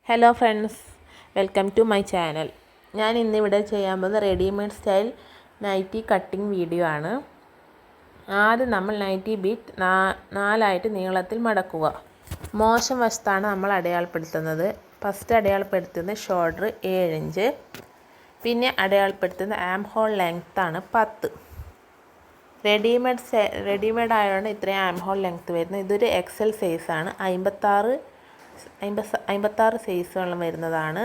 Hello friends, welcome to my channel. ഞാൻ ഇന്നിവിടെ ചെയ്യാൻ പോകുന്ന readymade style nighty cutting video ആണ്. ആദ്യം നമ്മൾ നൈറ്റി ബീറ്റ് നാലായിട്ട് നീളത്തിൽ മടക്കുക. മോശം വശത്താണ് നമ്മൾ അടയാളപ്പെടുത്തുന്നത്. ഫസ്റ്റ് അടയാളപ്പെടുത്തുന്ന ഷോൾഡർ 7 ഇഞ്ച്, പിന്നെ അടയാളപ്പെടുത്തുന്ന ആം ഹോൾ ലെങ്ത്താണ് 10. റെഡിമെയ്ഡ് ആയതുകൊണ്ട് ഇത്രയും ആം ഹോൾ ലെങ്ത്ത് വരുന്നത്. ഇതൊരു എക്സൽ സൈസാണ്. 56 സൈസോളം വരുന്നതാണ്.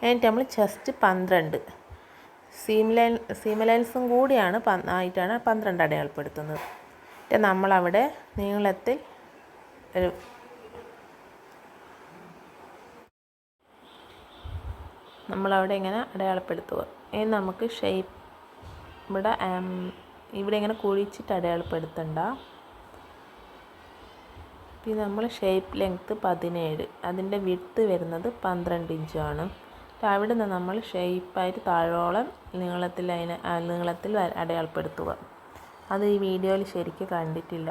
എന്നിട്ട് നമ്മൾ ചെസ്റ്റ് 12, സീം ലൈൻസും കൂടിയാണ് ആയിട്ടാണ് 12 അടയാളപ്പെടുത്തുന്നത്. എന്നിട്ട് നമ്മളവിടെ നീളത്തിൽ നമ്മളവിടെ ഇങ്ങനെ അടയാളപ്പെടുത്തുക. ഇനി നമുക്ക് ഷേപ്പ് ഇവിടെ ഇങ്ങനെ കുഴിച്ചിട്ട് അടയാളപ്പെടുത്തണ്ട. പിന്നെ നമ്മൾ ഷേപ്പ് ലെങ്ത്ത് 17, അതിൻ്റെ വിഡ്ത്ത് വരുന്നത് 12 ഇഞ്ചാണ്. അവിടെ നിന്ന് നമ്മൾ ഷേപ്പായിട്ട് താഴോളം നീളത്തിൽ അടയാളപ്പെടുത്തുക. അത് ഈ വീഡിയോയിൽ ശരിക്കും കണ്ടിട്ടില്ല.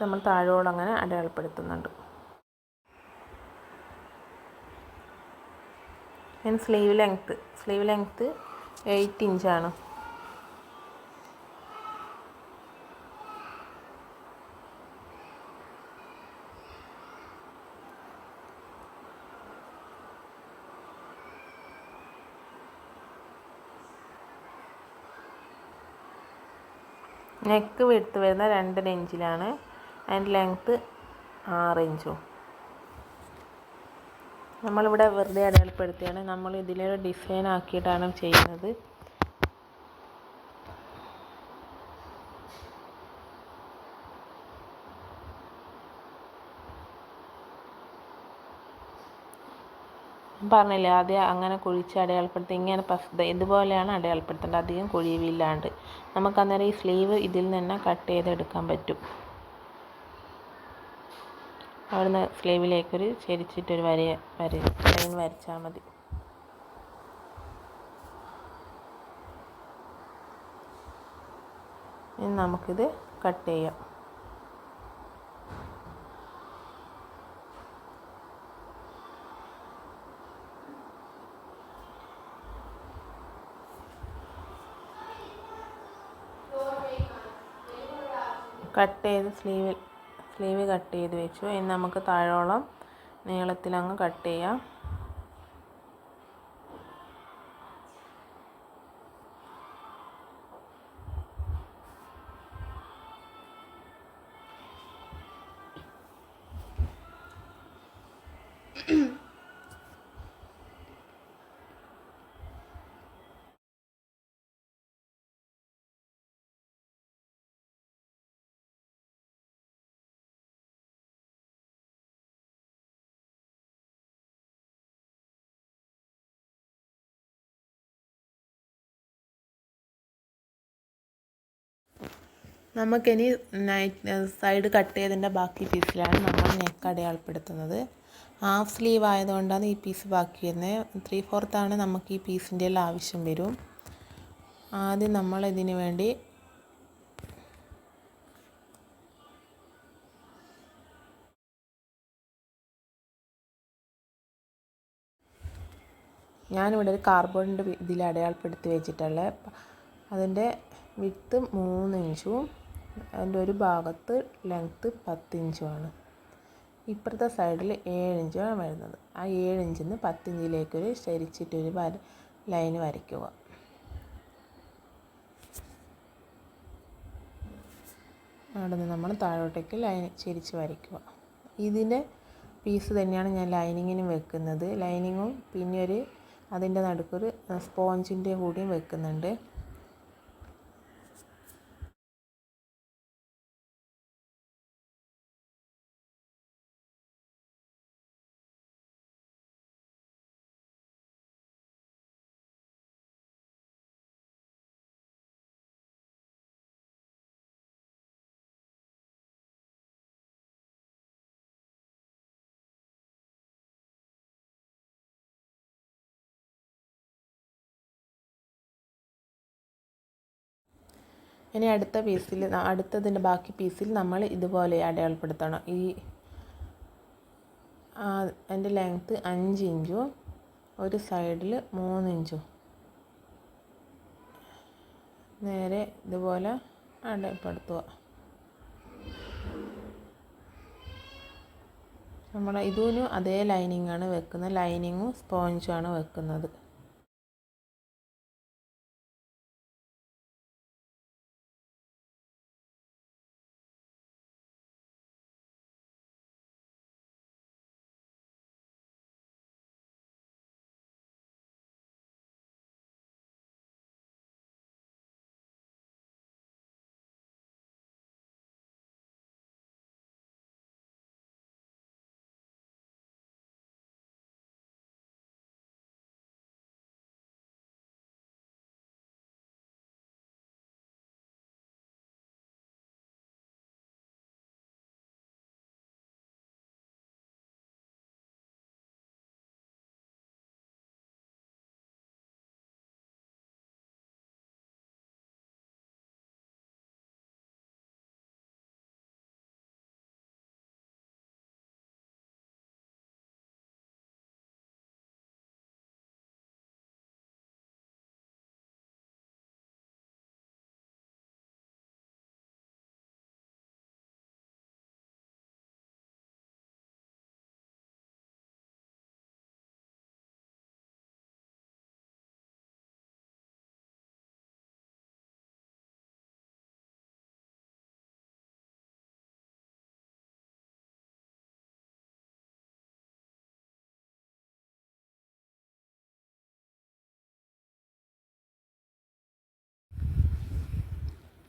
നമ്മൾ താഴോളം അങ്ങനെ അടയാളപ്പെടുത്തുന്നുണ്ട്. സ്ലീവ് ലെങ്ത്ത് 8 ഇഞ്ചാണ്. നെക്ക് വിഡ്ത്ത് വരുന്ന 2.5 ഇഞ്ചിലാണ്. അതിൻ്റെ ലെങ്ത്ത് 6 ഇഞ്ചും. നമ്മളിവിടെ വെറുതെ അടയാളപ്പെടുത്തുകയാണ്. നമ്മൾ ഇതിലൊരു ഡിസൈൻ ആക്കിയിട്ടാണ് ചെയ്യുന്നത്. പറഞ്ഞില്ലേ, ആദ്യം അങ്ങനെ കുഴിച്ച് അടയാളപ്പെടുത്തി ഇങ്ങനെ ഇതുപോലെയാണ് അടയാളപ്പെടുത്തേണ്ടത്, അധികം കുഴിവില്ലാണ്ട്. നമുക്കന്നേരം ഈ സ്ലീവ് ഇതിൽ നിന്ന് കട്ട് ചെയ്തെടുക്കാൻ പറ്റും. അവിടുന്ന് സ്ലീവിലേക്കൊരു ചെരിച്ചിട്ടൊരു ലൈൻ വരച്ചാൽ മതി. ഇനി നമുക്കിത് കട്ട് ചെയ്യാം. കട്ട് ചെയ്ത് സ്ലീവ് കട്ട് ചെയ്ത് വെച്ചു. ഇനി നമുക്ക് താഴോളം നീളത്തിലങ്ങ് കട്ട് ചെയ്യാം. നമുക്കിനി സൈഡ് കട്ട് ചെയ്തതിൻ്റെ ബാക്കി പീസിലാണ് നമ്മൾ നെക്ക് അടയാളപ്പെടുത്തുന്നത്. ഹാഫ് സ്ലീവ് ആയതുകൊണ്ടാണ് ഈ പീസ് ബാക്കി വരുന്നത്. 3/4 നമുക്ക് ഈ പീസിൻ്റെ എല്ലാം ആവശ്യം വരും. ആദ്യം നമ്മൾ ഇതിന് വേണ്ടി ഞാനിവിടെ ഒരു കാർഡ്ബോർഡിൻ്റെ ഇതിൽ അടയാളപ്പെടുത്തി വെച്ചിട്ടുള്ള അതിൻ്റെ വിഡ്ത്ത് 3 ഇഞ്ചും അതിൻ്റെ ഒരു ഭാഗത്ത് ലെങ്ത്ത് 10 ഇഞ്ചുമാണ്. ഇപ്പുറത്തെ സൈഡിൽ 7 ഇഞ്ചാണ് വരുന്നത്. ആ 7 ഇഞ്ചിൽ നിന്ന് 10 ഇഞ്ചിലേക്കൊരു ചരിച്ചിട്ടൊരു ലൈൻ വരയ്ക്കുക. അവിടെ നിന്ന് നമ്മൾ താഴോട്ടേക്ക് ലൈൻ ചരിച്ച് വരയ്ക്കുക. ഇതിൻ്റെ പീസ് തന്നെയാണ് ഞാൻ ലൈനിങ്ങിന് വെക്കുന്നത്. ലൈനിങ്ങും പിന്നെ അതിൻ്റെ നടുക്കൊരു സ്പോഞ്ചിൻ്റെ കൂടിയും വെക്കുന്നുണ്ട്. ഇനി അടുത്തതിൻ്റെ ബാക്കി പീസിൽ നമ്മൾ ഇതുപോലെ അടയാളപ്പെടുത്തണം. അതിൻ്റെ ലെങ്ത്ത് 5 ഇഞ്ചും ഒരു സൈഡിൽ 3 ഇഞ്ചും നേരെ ഇതുപോലെ അടയാളപ്പെടുത്തുക. നമ്മൾ ഇതിനും അതേ ലൈനിങ്ങാണ് വെക്കുന്നത്. ലൈനിങ്ങും സ്പോഞ്ചുമാണ് വെക്കുന്നത്.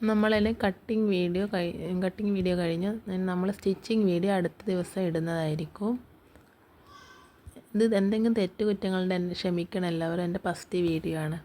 നമ്മളതിന് കട്ടിങ് വീഡിയോ കഴിഞ്ഞ് നമ്മൾ സ്റ്റിച്ചിങ് വീഡിയോ അടുത്ത ദിവസം ഇടുന്നതായിരിക്കും. ഇത് എന്തെങ്കിലും തെറ്റുകുറ്റങ്ങളുടെ ക്ഷമിക്കണം എല്ലാവരും. എൻ്റെ ഫസ്റ്റ് വീഡിയോ ആണ്.